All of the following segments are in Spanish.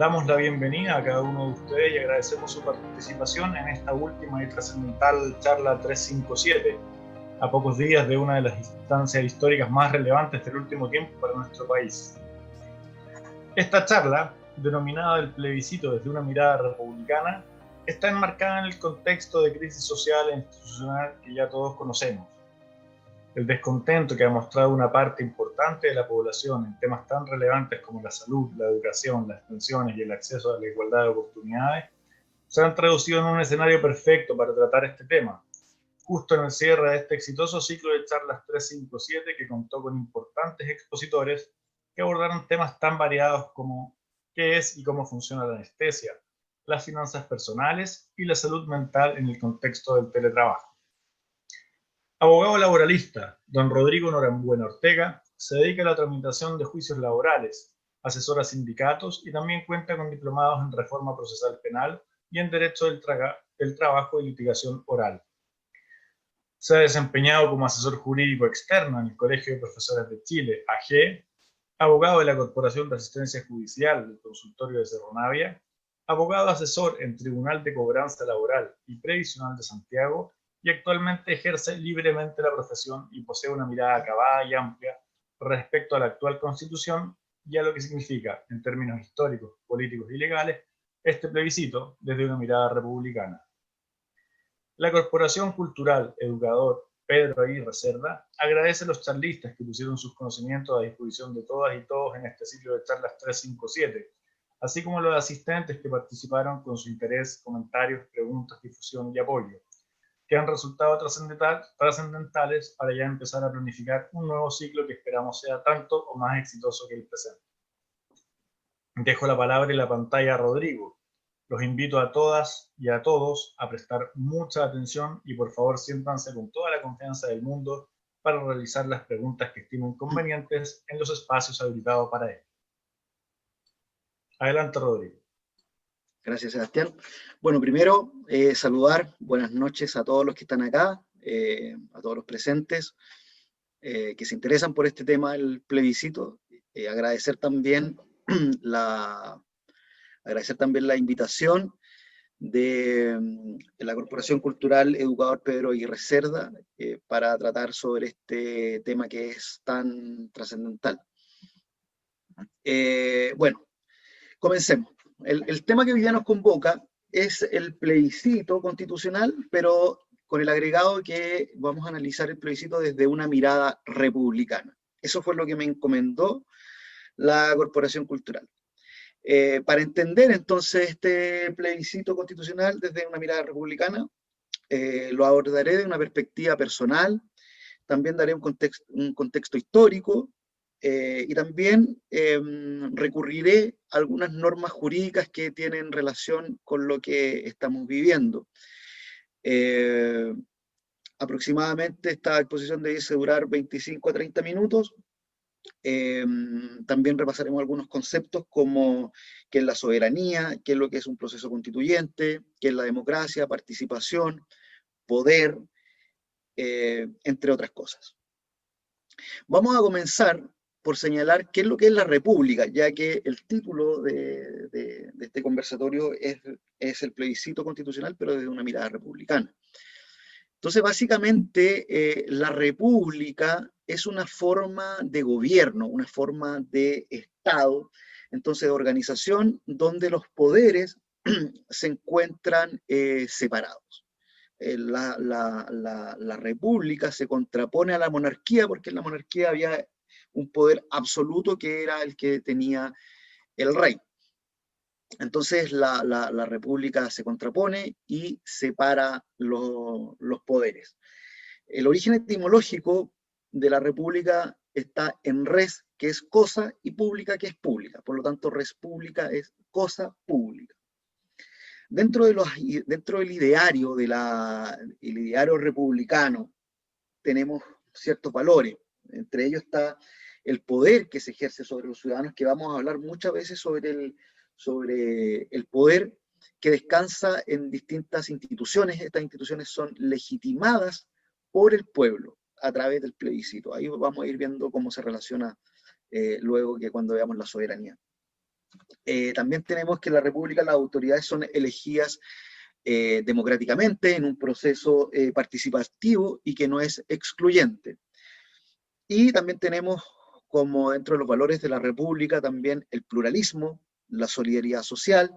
Damos la bienvenida a cada uno de ustedes y agradecemos su participación en esta última y trascendental charla 357, a pocos días de una de las instancias históricas más relevantes del último tiempo para nuestro país. Esta charla, denominada el plebiscito desde una mirada republicana, está enmarcada en el contexto de crisis social e institucional que ya todos conocemos. El descontento que ha mostrado una parte importante de la población en temas tan relevantes como la salud, la educación, las pensiones y el acceso a la igualdad de oportunidades se han traducido en un escenario perfecto para tratar este tema, justo en el cierre de este exitoso ciclo de charlas 357 que contó con importantes expositores que abordaron temas tan variados como qué es y cómo funciona la anestesia, las finanzas personales y la salud mental en el contexto del teletrabajo. Abogado laboralista, don Rodrigo Norambuena Ortega se dedica a la tramitación de juicios laborales, asesora sindicatos y también cuenta con diplomados en reforma procesal penal y en derecho del trabajo y litigación oral. Se ha desempeñado como asesor jurídico externo en el Colegio de Profesores de Chile, AG, abogado de la Corporación de Asistencia Judicial del Consultorio de Cerro Navia, abogado asesor en Tribunal de Cobranza Laboral y Previsional de Santiago, y actualmente ejerce libremente la profesión y posee una mirada acabada y amplia respecto a la actual Constitución y a lo que significa, en términos históricos, políticos y legales, este plebiscito desde una mirada republicana. La Corporación Cultural Educador Pedro Aguirre Cerda agradece a los charlistas que pusieron sus conocimientos a disposición de todas y todos en este ciclo de charlas 357, así como a los asistentes que participaron con su interés, comentarios, preguntas, difusión y apoyo, que han resultado trascendentales para ya empezar a planificar un nuevo ciclo que esperamos sea tanto o más exitoso que el presente. Dejo la palabra y la pantalla a Rodrigo. Los invito a todas y a todos a prestar mucha atención y por favor siéntanse con toda la confianza del mundo para realizar las preguntas que estimen convenientes en los espacios habilitados para ello. Adelante, Rodrigo. Gracias, Sebastián. Bueno, primero, saludar, buenas noches a todos los que están acá, a todos los presentes que se interesan por este tema del plebiscito. Agradecer también la invitación de la Corporación Cultural Educador Pedro Aguirre Cerda para tratar sobre este tema que es tan trascendental. Bueno, comencemos. El tema que hoy día nos convoca es el plebiscito constitucional, pero con el agregado que vamos a analizar el plebiscito desde una mirada republicana. Eso fue lo que me encomendó la Corporación Cultural. Para entender entonces este plebiscito constitucional desde una mirada republicana, lo abordaré de una perspectiva personal, también daré un contexto histórico, y también recurriré a algunas normas jurídicas que tienen relación con lo que estamos viviendo. Aproximadamente esta exposición debe durar 25 a 30 minutos. También repasaremos algunos conceptos como qué es la soberanía, qué es lo que es un proceso constituyente, qué es la democracia, participación, poder, entre otras cosas. Vamos a comenzar por señalar qué es lo que es la república, ya que el título de este conversatorio es el plebiscito constitucional, pero desde una mirada republicana. Entonces, básicamente, la república es una forma de gobierno, una forma de Estado, entonces de organización, donde los poderes se encuentran separados. La república se contrapone a la monarquía, porque en la monarquía había un poder absoluto que era el que tenía el rey. Entonces la república se contrapone y separa los poderes. El origen etimológico de la república está en res, que es cosa, y pública, que es pública. Por lo tanto, res pública es cosa pública. Dentro del ideario, el ideario republicano, tenemos ciertos valores. Entre ellos está el poder que se ejerce sobre los ciudadanos, que vamos a hablar muchas veces sobre el poder que descansa en distintas instituciones. Estas instituciones son legitimadas por el pueblo a través del plebiscito. Ahí vamos a ir viendo cómo se relaciona luego que cuando veamos la soberanía. También tenemos que en la República las autoridades son elegidas democráticamente en un proceso participativo y que no es excluyente. Y también tenemos como dentro de los valores de la República también el pluralismo, la solidaridad social,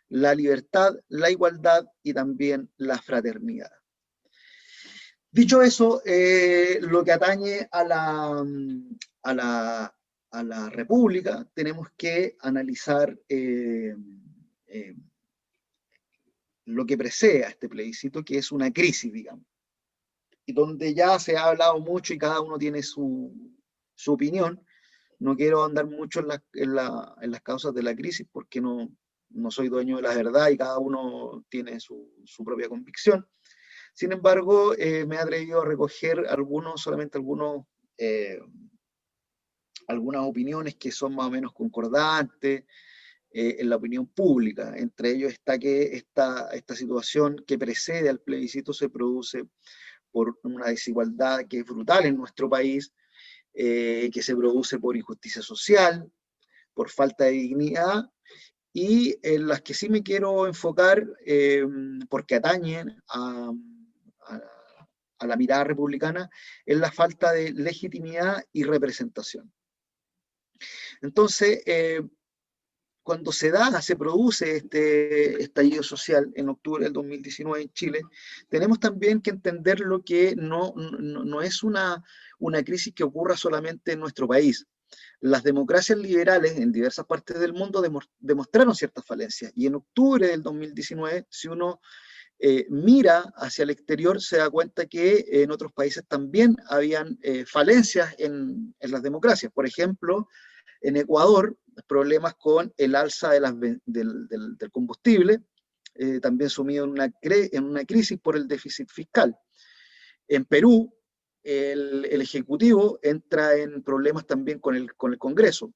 la libertad, la igualdad y también la fraternidad. Dicho eso, lo que atañe a la República, tenemos que analizar lo que precede a este plebiscito, que es una crisis, digamos, y donde ya se ha hablado mucho y cada uno tiene su opinión. No quiero andar mucho en las causas de la crisis porque no soy dueño de la verdad y cada uno tiene su propia convicción. Sin embargo, me he atrevido a recoger solamente algunas opiniones que son más o menos concordantes en la opinión pública. Entre ellos está que esta situación que precede al plebiscito se produce por una desigualdad que es brutal en nuestro país, que se produce por injusticia social, por falta de dignidad, y en las que sí me quiero enfocar, porque atañen a la mirada republicana, es la falta de legitimidad y representación. Entonces, cuando se produce este estallido social en octubre del 2019 en Chile, tenemos también que entender lo que no es una crisis que ocurra solamente en nuestro país. Las democracias liberales en diversas partes del mundo demostraron ciertas falencias, y en octubre del 2019, si uno mira hacia el exterior, se da cuenta que en otros países también habían falencias en las democracias. Por ejemplo, en Ecuador, problemas con el alza del combustible, también sumido en una crisis por el déficit fiscal. En Perú, el Ejecutivo entra en problemas también con el Congreso.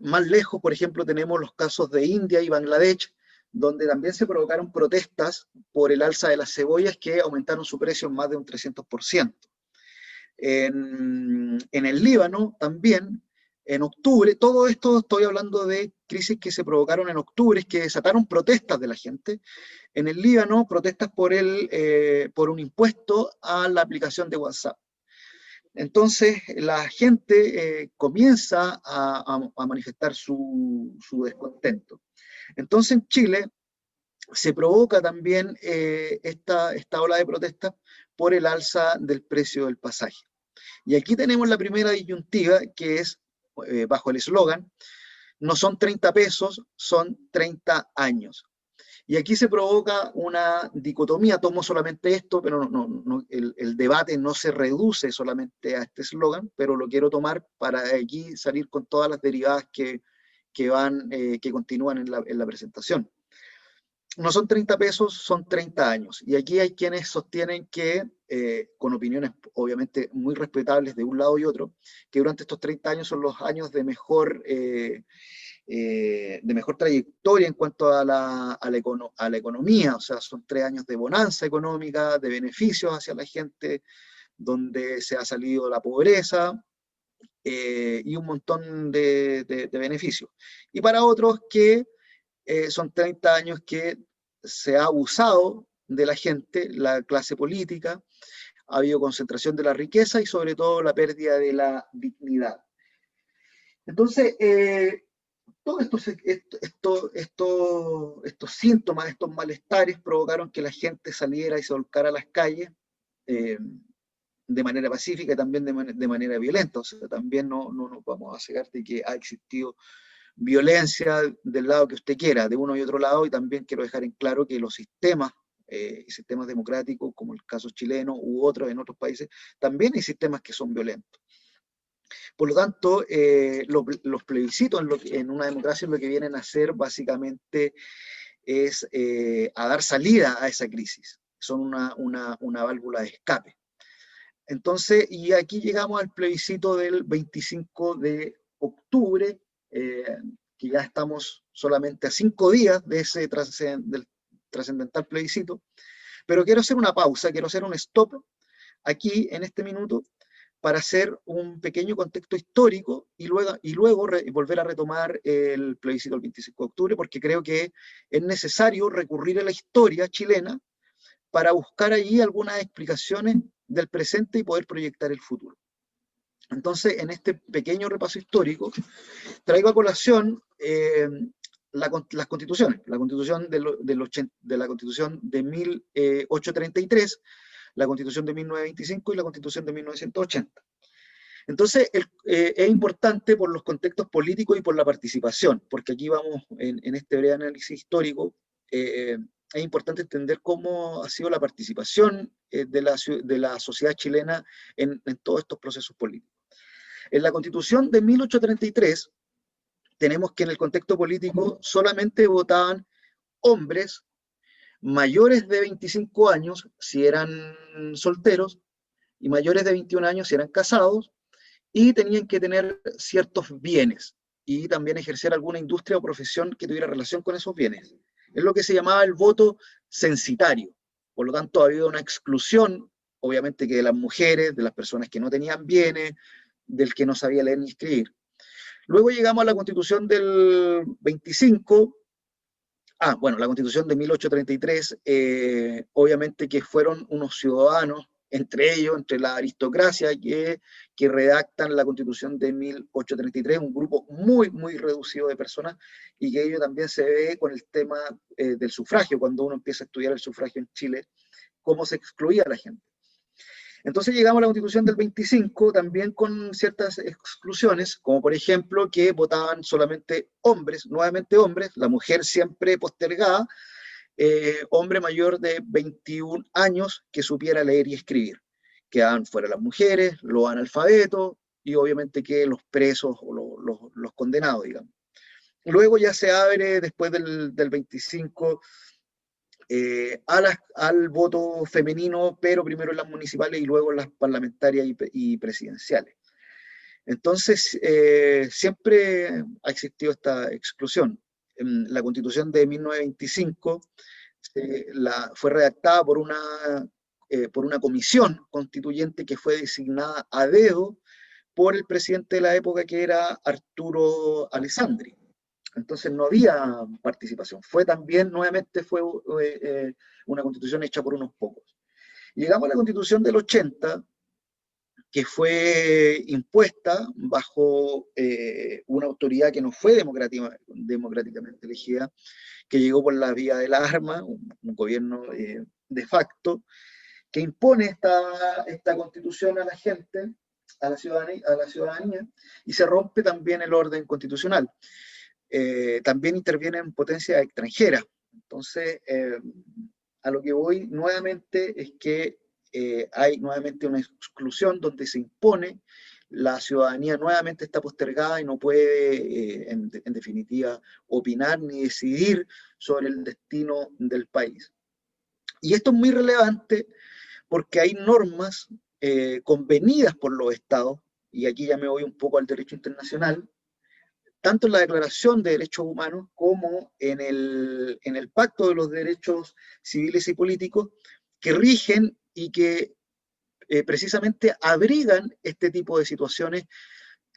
Más lejos, por ejemplo, tenemos los casos de India y Bangladesh, donde también se provocaron protestas por el alza de las cebollas que aumentaron su precio en más de un 300%. En el Líbano también, en octubre, todo esto estoy hablando de crisis que se provocaron en octubre, que desataron protestas de la gente. En el Líbano, protestas por un impuesto a la aplicación de WhatsApp. Entonces, la gente comienza a manifestar su descontento. Entonces, en Chile se provoca también esta ola de protestas por el alza del precio del pasaje. Y aquí tenemos la primera disyuntiva, que es, bajo el eslogan, no son 30 pesos, son 30 años. Y aquí se provoca una dicotomía, tomo solamente esto, pero el debate no se reduce solamente a este eslogan, pero lo quiero tomar para aquí salir con todas las derivadas que continúan en la presentación. No son 30 pesos, son 30 años. Y aquí hay quienes sostienen que, con opiniones obviamente muy respetables de un lado y otro, que durante estos 30 años son los años de mejor trayectoria en cuanto a la economía. O sea, son 3 años de bonanza económica, de beneficios hacia la gente, donde se ha salido de la pobreza, y un montón de beneficios. Y para otros que son 30 años que se ha abusado de la gente, la clase política, ha habido concentración de la riqueza y sobre todo la pérdida de la dignidad. Entonces, todos estos síntomas, estos malestares provocaron que la gente saliera y se volcara a las calles de manera pacífica y también de manera violenta. O sea, también no nos vamos a cegar de que ha existido violencia del lado que usted quiera, de uno y otro lado, y también quiero dejar en claro que los sistemas democráticos, como el caso chileno u otros en otros países, también hay sistemas que son violentos. Por lo tanto, los plebiscitos en una democracia lo que vienen a hacer básicamente es a dar salida a esa crisis. Son una válvula de escape. Entonces, y aquí llegamos al plebiscito del 25 de octubre, que ya estamos solamente a 5 días de del trascendental plebiscito, pero quiero hacer una pausa, quiero hacer un stop aquí en este minuto para hacer un pequeño contexto histórico y luego volver a retomar el plebiscito del 25 de octubre, porque creo que es necesario recurrir a la historia chilena para buscar allí algunas explicaciones del presente y poder proyectar el futuro. Entonces, en este pequeño repaso histórico, traigo a colación las constituciones, la constitución la constitución de 1833, la constitución de 1925 y la constitución de 1980. Entonces, es importante por los contextos políticos y por la participación, porque aquí vamos, en este breve análisis histórico, es importante entender cómo ha sido la participación de la sociedad chilena en todos estos procesos políticos. En la Constitución de 1833, tenemos que en el contexto político solamente votaban hombres mayores de 25 años si eran solteros y mayores de 21 años si eran casados, y tenían que tener ciertos bienes y también ejercer alguna industria o profesión que tuviera relación con esos bienes. Es lo que se llamaba el voto censitario. Por lo tanto, ha habido una exclusión, obviamente, que de las mujeres, de las personas que no tenían bienes, del que no sabía leer ni escribir. Luego llegamos a la Constitución del 25. Bueno, la Constitución de 1833, obviamente que fueron unos ciudadanos, entre ellos, entre la aristocracia, que redactan la Constitución de 1833, un grupo muy, muy reducido de personas, y que ello también se ve con el tema del sufragio, cuando uno empieza a estudiar el sufragio en Chile, cómo se excluía a la gente. Entonces llegamos a la Constitución del 25 también con ciertas exclusiones, como por ejemplo que votaban solamente hombres, nuevamente hombres, la mujer siempre postergada, hombre mayor de 21 años que supiera leer y escribir. Quedaban fuera las mujeres, los analfabetos y obviamente que los presos o los condenados, digamos. Luego ya se abre, después del 25, al voto femenino, pero primero en las municipales y luego en las parlamentarias y presidenciales. Entonces, siempre ha existido esta exclusión. En la Constitución de 1925 fue redactada por una comisión constituyente que fue designada a dedo por el presidente de la época, que era Arturo Alessandri. Entonces no había participación. Nuevamente fue una constitución hecha por unos pocos. Llegamos a la Constitución del 80, que fue impuesta bajo una autoridad que no fue democráticamente elegida, que llegó por la vía de las armas, un gobierno de facto, que impone esta constitución a la gente, a la ciudadanía, y se rompe también el orden constitucional. También intervienen potencias extranjeras. Entonces, a lo que voy nuevamente es que hay nuevamente una exclusión donde se impone, la ciudadanía nuevamente está postergada y no puede, en definitiva, opinar ni decidir sobre el destino del país. Y esto es muy relevante porque hay normas convenidas por los estados, y aquí ya me voy un poco al derecho internacional, tanto en la Declaración de Derechos Humanos como en el Pacto de los Derechos Civiles y Políticos, que rigen y que precisamente abrigan este tipo de situaciones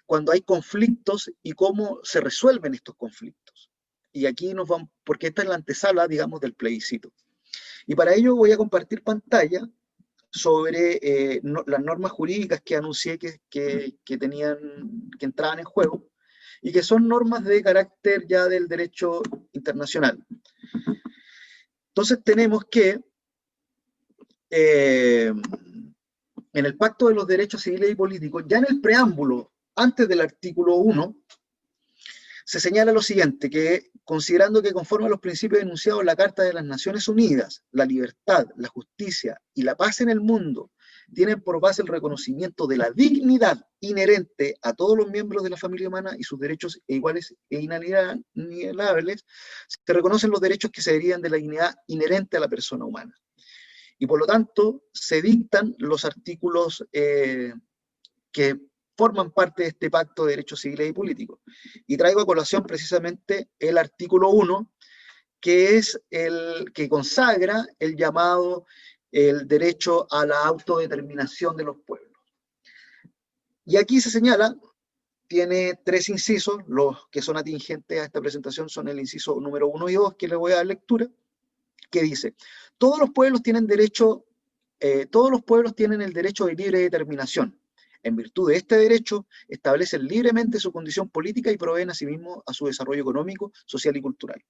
cuando hay conflictos y cómo se resuelven estos conflictos. Y aquí nos vamos, porque esta es la antesala, digamos, del plebiscito. Y para ello voy a compartir pantalla sobre las normas jurídicas que anuncié que entraban en juego, y que son normas de carácter ya del derecho internacional. Entonces tenemos que en el Pacto de los Derechos Civiles y Políticos, ya en el preámbulo, antes del artículo 1, se señala lo siguiente, que considerando que conforme a los principios enunciados en la Carta de las Naciones Unidas, la libertad, la justicia y la paz en el mundo tienen por base el reconocimiento de la dignidad inherente a todos los miembros de la familia humana y sus derechos iguales e inalienables, se reconocen los derechos que se derivan de la dignidad inherente a la persona humana. Y por lo tanto, se dictan los artículos que forman parte de este Pacto de Derechos Civiles y Políticos. Y traigo a colación precisamente el artículo 1, que es el que consagra el llamado el derecho a la autodeterminación de los pueblos. Y aquí se señala, tiene 3 incisos, los que son atingentes a esta presentación son el inciso número 1 y 2, que le voy a dar lectura, que dice, todos los pueblos tienen el derecho de libre determinación. En virtud de este derecho, establecen libremente su condición política y proveen asimismo a su desarrollo económico, social y cultural.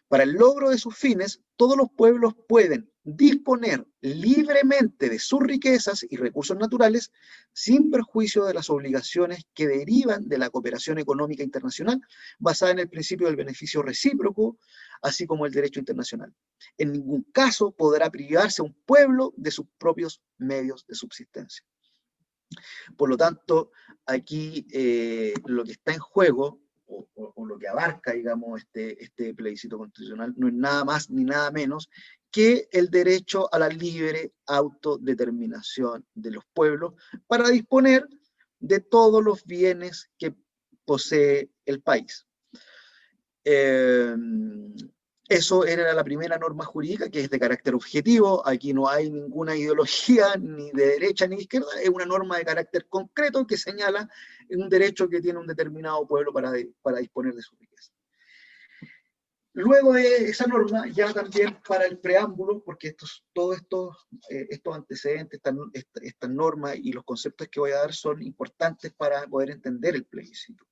Para el logro de sus fines, todos los pueblos pueden disponer libremente de sus riquezas y recursos naturales sin perjuicio de las obligaciones que derivan de la cooperación económica internacional basada en el principio del beneficio recíproco, así como el derecho internacional. En ningún caso podrá privarse un pueblo de sus propios medios de subsistencia. Por lo tanto, aquí lo que está en juego, o lo que abarca, digamos, este plebiscito constitucional, no es nada más ni nada menos que el derecho a la libre autodeterminación de los pueblos para disponer de todos los bienes que posee el país. Eso era la primera norma jurídica, que es de carácter objetivo. Aquí no hay ninguna ideología, ni de derecha ni de izquierda. Es una norma de carácter concreto que señala un derecho que tiene un determinado pueblo para disponer de su riqueza. Luego de esa norma, ya también para el preámbulo, porque todos estos antecedentes, estas normas y los conceptos que voy a dar son importantes para poder entender el plebiscito.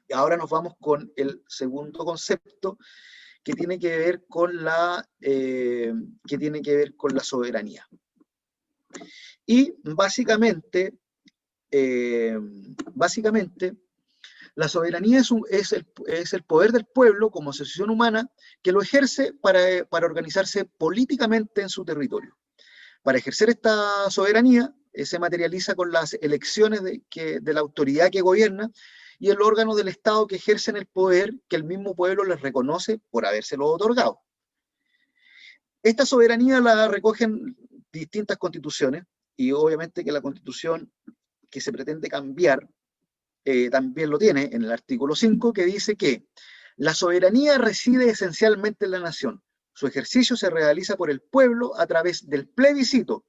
Y ahora nos vamos con el segundo concepto, que tiene que ver con la soberanía. Y básicamente la soberanía es el poder del pueblo como asociación humana que lo ejerce para organizarse políticamente en su territorio. Para ejercer esta soberanía se materializa con las elecciones de la autoridad que gobierna y el órgano del Estado que ejercen el poder que el mismo pueblo les reconoce por habérselo otorgado. Esta soberanía la recogen distintas constituciones, y obviamente que la constitución que se pretende cambiar también lo tiene en el artículo 5, que dice que la soberanía reside esencialmente en la nación. Su ejercicio se realiza por el pueblo a través del plebiscito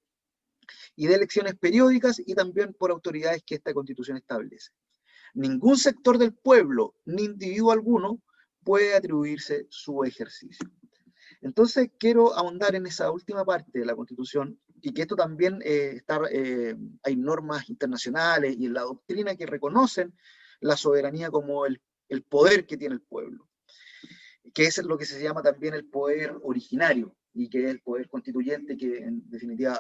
y de elecciones periódicas y también por autoridades que esta constitución establece. Ningún sector del pueblo, ni individuo alguno, puede atribuirse su ejercicio. Entonces, quiero ahondar en esa última parte de la Constitución, y que esto también hay normas internacionales y en la doctrina que reconocen la soberanía como el poder que tiene el pueblo, que es lo que se llama también el poder originario, y que es el poder constituyente, que en definitiva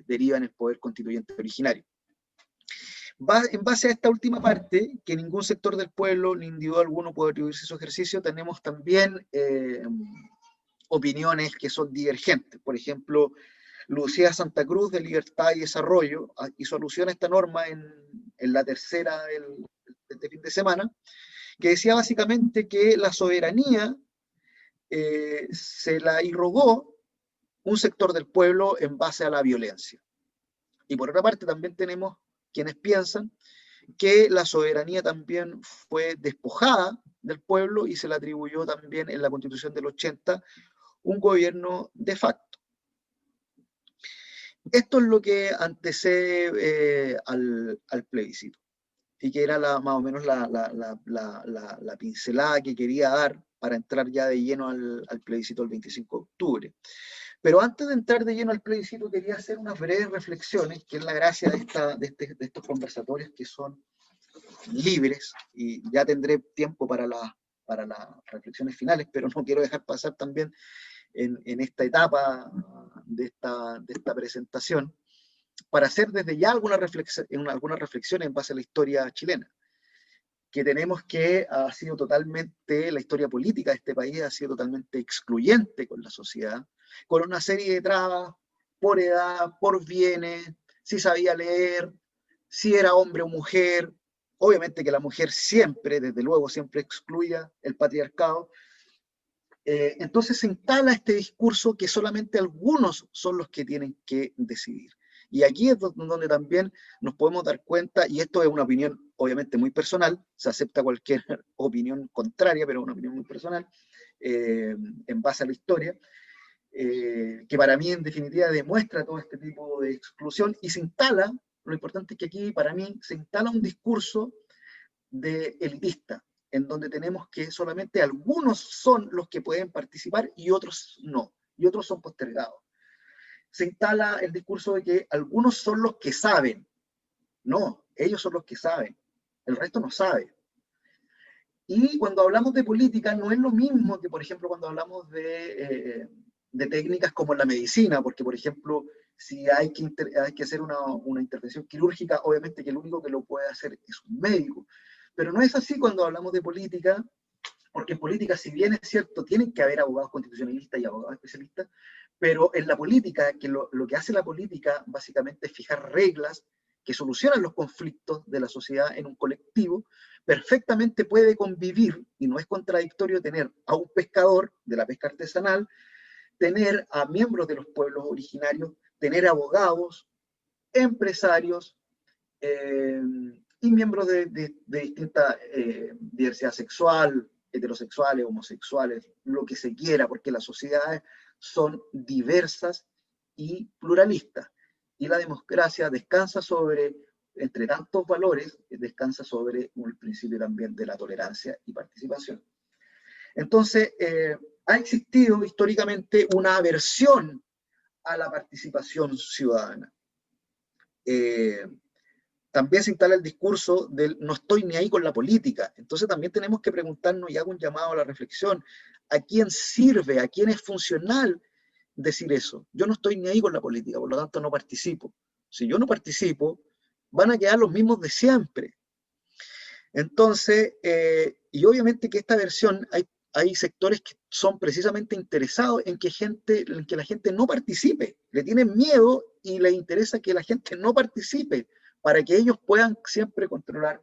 deriva en el poder constituyente originario. En base a esta última parte, que ningún sector del pueblo ni individuo alguno puede atribuirse su ejercicio, tenemos también opiniones que son divergentes. Por ejemplo, Lucía Santa Cruz, de Libertad y Desarrollo, hizo alusión a esta norma en la tercera de este fin de semana, que decía básicamente que la soberanía se la irrogó un sector del pueblo en base a la violencia. Y por otra parte también tenemos quienes piensan que la soberanía también fue despojada del pueblo y se le atribuyó también en la Constitución del 80 un gobierno de facto. Esto es lo que antecede al plebiscito, y que era más o menos la pincelada que quería dar para entrar ya de lleno al plebiscito el 25 de octubre. Pero antes de entrar de lleno al plebiscito, quería hacer unas breves reflexiones, que es la gracia de estos conversatorios, que son libres, y ya tendré tiempo para las reflexiones finales, pero no quiero dejar pasar también en esta etapa de esta presentación, para hacer desde ya algunas reflexiones en base a la historia chilena, que tenemos que ha sido totalmente, la historia política de este país ha sido totalmente excluyente con la sociedad, con una serie de trabas por edad, por bienes, si sabía leer, si era hombre o mujer. Obviamente que la mujer siempre, desde luego, siempre excluía el patriarcado. Entonces se instala este discurso que solamente algunos son los que tienen que decidir. Y aquí es donde también nos podemos dar cuenta, y esto es una opinión obviamente muy personal, se acepta cualquier opinión contraria, pero una opinión muy personal, en base a la historia, que para mí en definitiva demuestra todo este tipo de exclusión, y se instala lo importante es que aquí, para mí, se instala un discurso de elitista, en donde tenemos que solamente algunos son los que pueden participar y otros no, y otros son postergados. Se instala el discurso de que algunos son los que saben. No, ellos son los que saben, el resto no sabe. Y cuando hablamos de política, no es lo mismo que, por ejemplo, cuando hablamos de técnicas como en la medicina, porque, por ejemplo, si hay que hacer una intervención quirúrgica, obviamente que el único que lo puede hacer es un médico. Pero no es así cuando hablamos de política, porque en política, si bien es cierto, tienen que haber abogados constitucionalistas y abogados especialistas, pero en la política, que lo que hace la política básicamente es fijar reglas que solucionan los conflictos de la sociedad en un colectivo, perfectamente puede convivir, y no es contradictorio tener a un pescador de la pesca artesanal, tener a miembros de los pueblos originarios, tener abogados, empresarios y miembros de distinta diversidad sexual, heterosexuales, homosexuales, lo que se quiera, porque las sociedades son diversas y pluralistas. Y la democracia descansa sobre, entre tantos valores, descansa sobre un principio también de la tolerancia y participación. Entonces, ha existido históricamente una aversión a la participación ciudadana. También se instala el discurso del no estoy ni ahí con la política. Entonces también tenemos que preguntarnos, y hago un llamado a la reflexión, ¿a quién sirve, a quién es funcional decir eso? Yo no estoy ni ahí con la política, por lo tanto no participo. Si yo no participo, van a quedar los mismos de siempre. Entonces, y obviamente que esta versión, hay sectores que son precisamente interesados en que la gente no participe. Le tienen miedo y les interesa que la gente no participe para que ellos puedan siempre controlar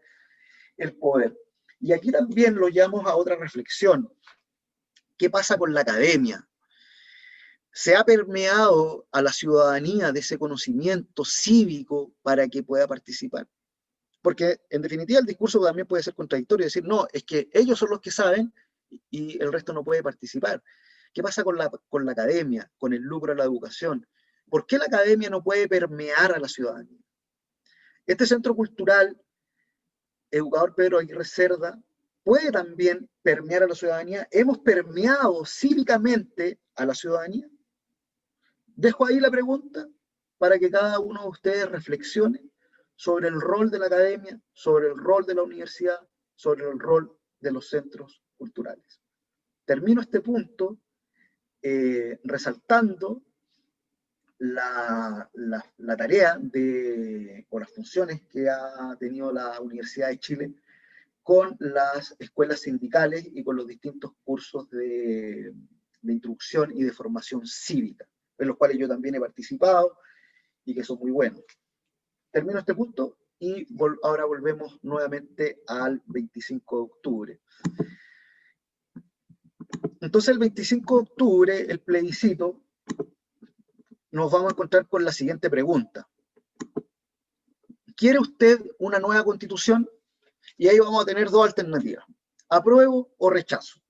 el poder. Y aquí también lo llamo a otra reflexión. ¿Qué pasa con la academia? Se ha permeado a la ciudadanía de ese conocimiento cívico para que pueda participar. Porque en definitiva el discurso también puede ser contradictorio, decir, no, es que ellos son los que saben y el resto no puede participar. ¿Qué pasa con la academia, con el lucro de la educación? ¿Por qué la academia no puede permear a la ciudadanía? Este centro cultural, Educador Pedro Aguirre Cerda, puede también permear a la ciudadanía. ¿Hemos permeado cívicamente a la ciudadanía? Dejo ahí la pregunta para que cada uno de ustedes reflexione sobre el rol de la academia, sobre el rol de la universidad, sobre el rol de los centros culturales. Termino este punto resaltando la tarea o las funciones que ha tenido la Universidad de Chile con las escuelas sindicales y con los distintos cursos de instrucción y de formación cívica, en los cuales yo también he participado y que son muy buenos. Termino este punto y ahora volvemos nuevamente al 25 de octubre. Entonces, el 25 de octubre, el plebiscito, nos vamos a encontrar con la siguiente pregunta. ¿Quiere usted una nueva constitución? Y ahí vamos a tener dos alternativas, apruebo o rechazo.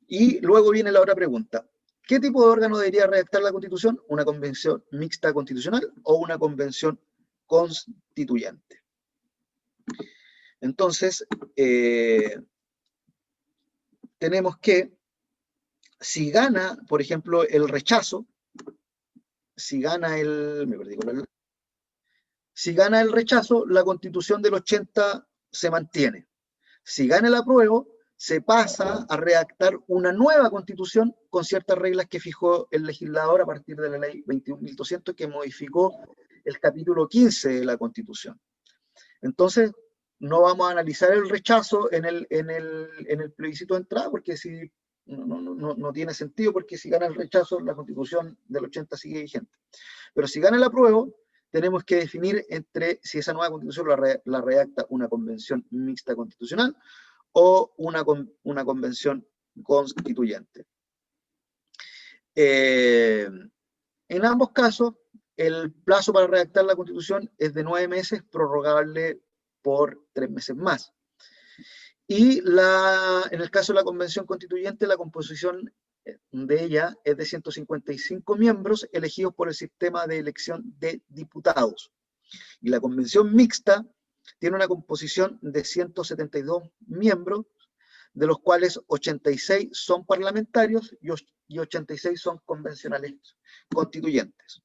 Y luego viene la otra pregunta. ¿Qué tipo de órgano debería redactar la constitución? ¿Una convención mixta constitucional o una convención constituyente? Entonces, tenemos que, si gana, por ejemplo, el rechazo, si gana el rechazo, la constitución del 80 se mantiene. Si gana el apruebo, se pasa a redactar una nueva constitución con ciertas reglas que fijó el legislador a partir de la ley 21.200 que modificó el capítulo 15 de la constitución. Entonces, no vamos a analizar el rechazo en el plebiscito de entrada, porque si no tiene sentido, porque si gana el rechazo, la constitución del 80 sigue vigente. Pero si gana el apruebo, tenemos que definir entre si esa nueva constitución la redacta una convención mixta constitucional o una convención constituyente. En ambos casos, el plazo para redactar la constitución es de 9 meses, prorrogable por 3 meses más. Y en el caso de la convención constituyente, la composición de ella es de 155 miembros elegidos por el sistema de elección de diputados. Y la convención mixta tiene una composición de 172 miembros, de los cuales 86 son parlamentarios y 86 son convencionales constituyentes.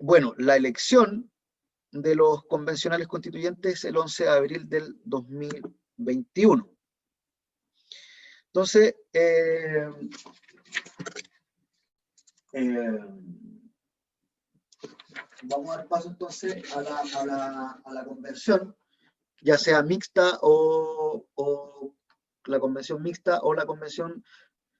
Bueno, la elección de los convencionales constituyentes es el 11 de abril del 2021. Entonces, vamos a dar paso entonces a la convención, ya sea mixta o la convención mixta o la convención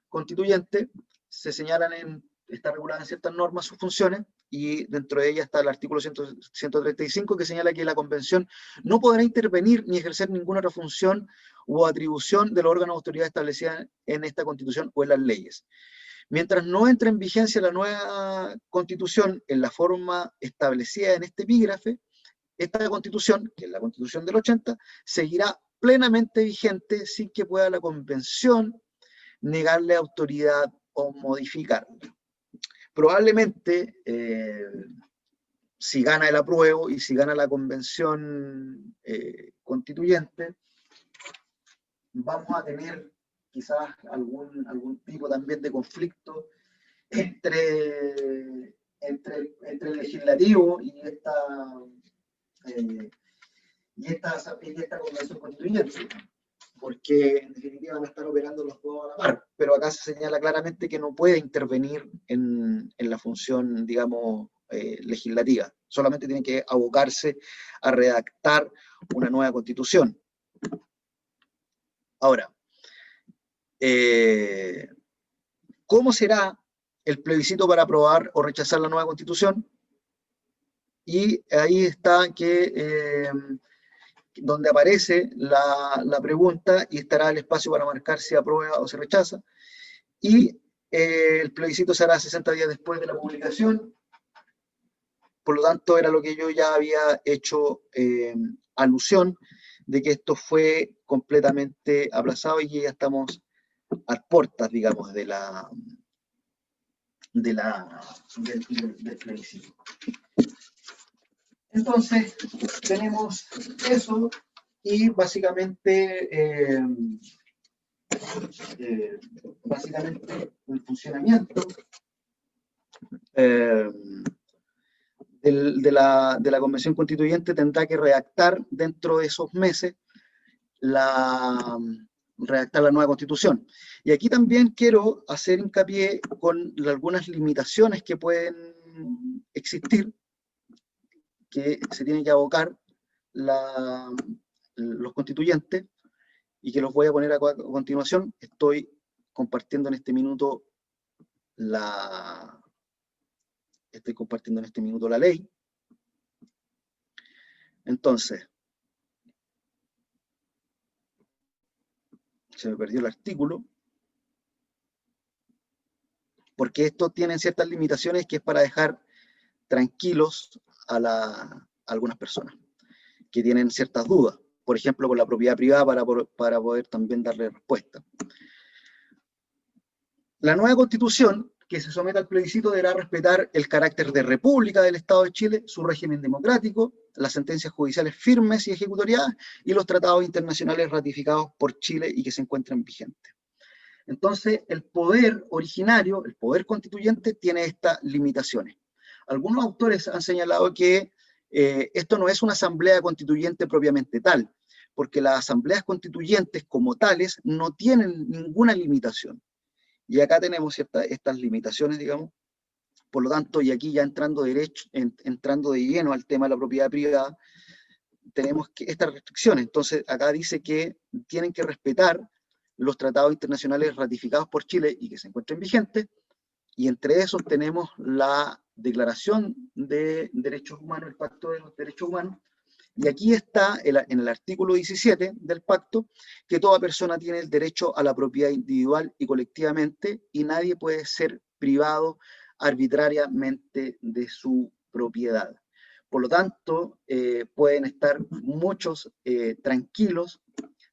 constituyente. Se señalan está regulada en ciertas normas sus funciones, y dentro de ellas está el artículo 135, que señala que la convención no podrá intervenir ni ejercer ninguna otra función u atribución de los órganos de autoridad establecida en esta Constitución o en las leyes. Mientras no entre en vigencia la nueva Constitución en la forma establecida en este epígrafe, esta Constitución, que es la Constitución del 80, seguirá plenamente vigente sin que pueda la Convención negarle autoridad o modificarla. Probablemente, si gana el apruebo y si gana la Convención Constituyente, vamos a tener quizás algún tipo también de conflicto entre el legislativo y esta Convención Constituyente, porque en definitiva van a estar operando los dos a la par, pero acá se señala claramente que no puede intervenir en la función, digamos, legislativa, solamente tiene que abocarse a redactar una nueva Constitución. Ahora, ¿cómo será el plebiscito para aprobar o rechazar la nueva Constitución? Y ahí está donde aparece la pregunta, y estará el espacio para marcar si aprueba o se rechaza. Y el plebiscito se hará 60 días después de la publicación. Por lo tanto, era lo que yo ya había hecho alusión, de que esto fue completamente aplazado y ya estamos a puertas, digamos, del plebiscito. Entonces, tenemos eso, y básicamente el funcionamiento de la Convención Constituyente tendrá que redactar dentro de esos meses redactar la nueva Constitución. Y aquí también quiero hacer hincapié con algunas limitaciones que pueden existir, que se tienen que abocar los constituyentes, y que los voy a poner a continuación. Estoy compartiendo en este minuto la ley. Entonces, se me perdió el artículo, porque esto tiene ciertas limitaciones que es para dejar tranquilos a algunas personas que tienen ciertas dudas, por ejemplo, con la propiedad privada, para poder también darle respuesta. La nueva Constitución que se someta al plebiscito deberá respetar el carácter de república del Estado de Chile, su régimen democrático, las sentencias judiciales firmes y ejecutoriadas, y los tratados internacionales ratificados por Chile y que se encuentran vigentes. Entonces, el poder originario, el poder constituyente, tiene estas limitaciones. Algunos autores han señalado que esto no es una asamblea constituyente propiamente tal, porque las asambleas constituyentes como tales no tienen ninguna limitación. Y acá tenemos estas limitaciones, digamos. Por lo tanto, y aquí ya entrando de lleno al tema de la propiedad privada, tenemos estas restricciones. Entonces, acá dice que tienen que respetar los tratados internacionales ratificados por Chile y que se encuentren vigentes, y entre esos tenemos la Declaración de Derechos Humanos, el Pacto de los Derechos Humanos, y aquí está en el artículo 17 del pacto, que toda persona tiene el derecho a la propiedad individual y colectivamente, y nadie puede ser privado arbitrariamente de su propiedad. Por lo tanto, pueden estar muchos tranquilos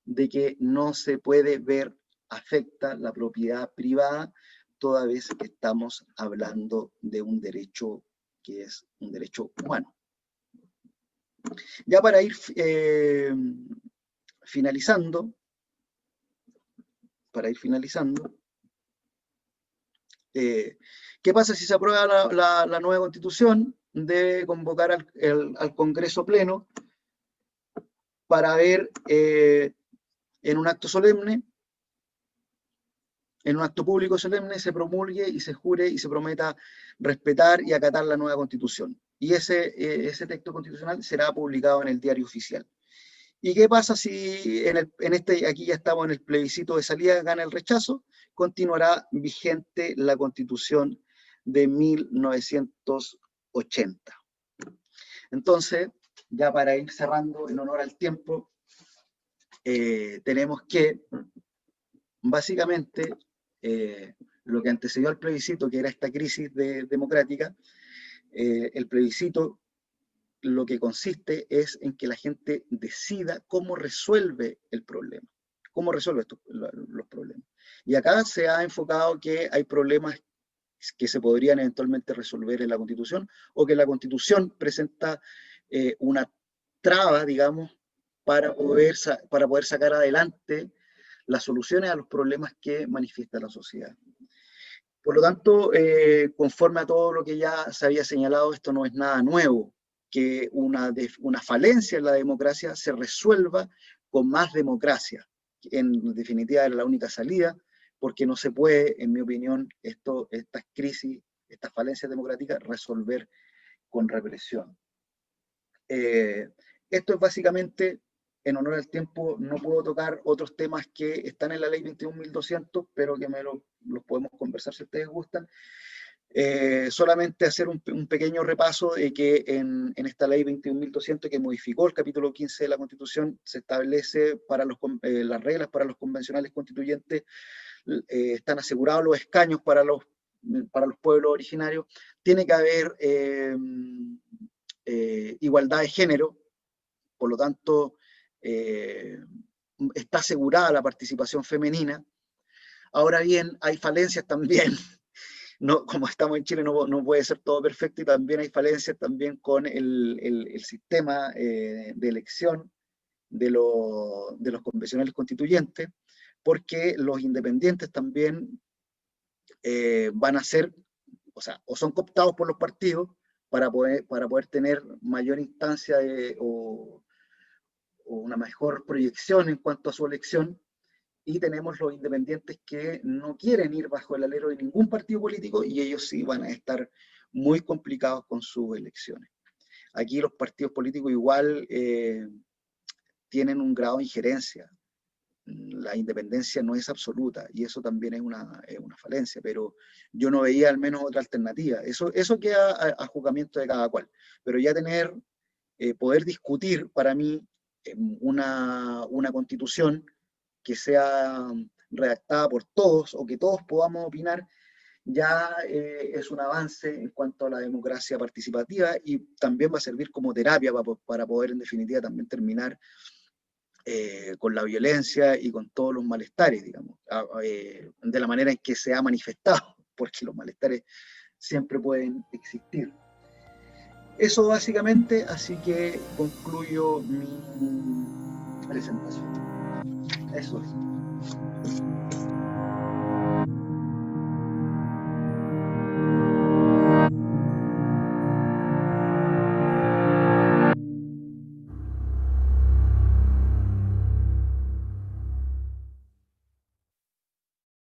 de que no se puede ver afecta la propiedad privada toda vez que estamos hablando de un derecho que es un derecho humano. Ya para ir finalizando, ¿qué pasa si se aprueba la nueva Constitución? Debe convocar al Congreso Pleno para ver en un acto solemne, en un acto público solemne, se promulgue y se jure y se prometa respetar y acatar la nueva Constitución. Y ese texto constitucional será publicado en el Diario Oficial. ¿Y qué pasa si aquí ya estamos en el plebiscito de salida, gana el rechazo? Continuará vigente la Constitución de 1980. Entonces, ya para ir cerrando en honor al tiempo, tenemos que, básicamente, lo que antecedió al plebiscito, que era esta crisis democrática, el plebiscito lo que consiste es en que la gente decida cómo resuelve el problema, cómo resuelve los problemas. Y acá se ha enfocado que hay problemas que se podrían eventualmente resolver en la Constitución, o que la Constitución presenta una traba, digamos, para poder sacar adelante las soluciones a los problemas que manifiesta la sociedad. Por lo tanto, conforme a todo lo que ya se había señalado, esto no es nada nuevo, que una falencia en la democracia se resuelva con más democracia. En definitiva, era la única salida, porque no se puede, en mi opinión, estas crisis, estas falencias democráticas, resolver con represión. Esto es básicamente, en honor al tiempo, no puedo tocar otros temas que están en la ley 21.200, pero que los podemos conversar si ustedes gustan. Solamente hacer un pequeño repaso de que en esta ley 21.200, que modificó el capítulo 15 de la Constitución, se establece las reglas para los convencionales constituyentes, están asegurados los escaños para los pueblos originarios, tiene que haber igualdad de género, por lo tanto, está asegurada la participación femenina. Ahora bien, hay falencias también. No, como estamos en Chile, no puede ser todo perfecto, y también hay falencias también con el sistema de elección de los convencionales constituyentes, porque los independientes también van a ser, o son cooptados por los partidos para poder tener mayor instancia o una mejor proyección en cuanto a su elección. Y tenemos los independientes que no quieren ir bajo el alero de ningún partido político, y ellos sí van a estar muy complicados con sus elecciones. Aquí los partidos políticos igual tienen un grado de injerencia. La independencia no es absoluta, y eso también es una falencia, pero yo no veía al menos otra alternativa. Eso queda a juzgamiento de cada cual, pero ya poder discutir, para mí, una constitución que sea redactada por todos, o que todos podamos opinar, ya es un avance en cuanto a la democracia participativa, y también va a servir como terapia para poder, en definitiva, también terminar con la violencia y con todos los malestares, digamos, de la manera en que se ha manifestado, porque los malestares siempre pueden existir. Eso básicamente, así que concluyo mi presentación. Eso es.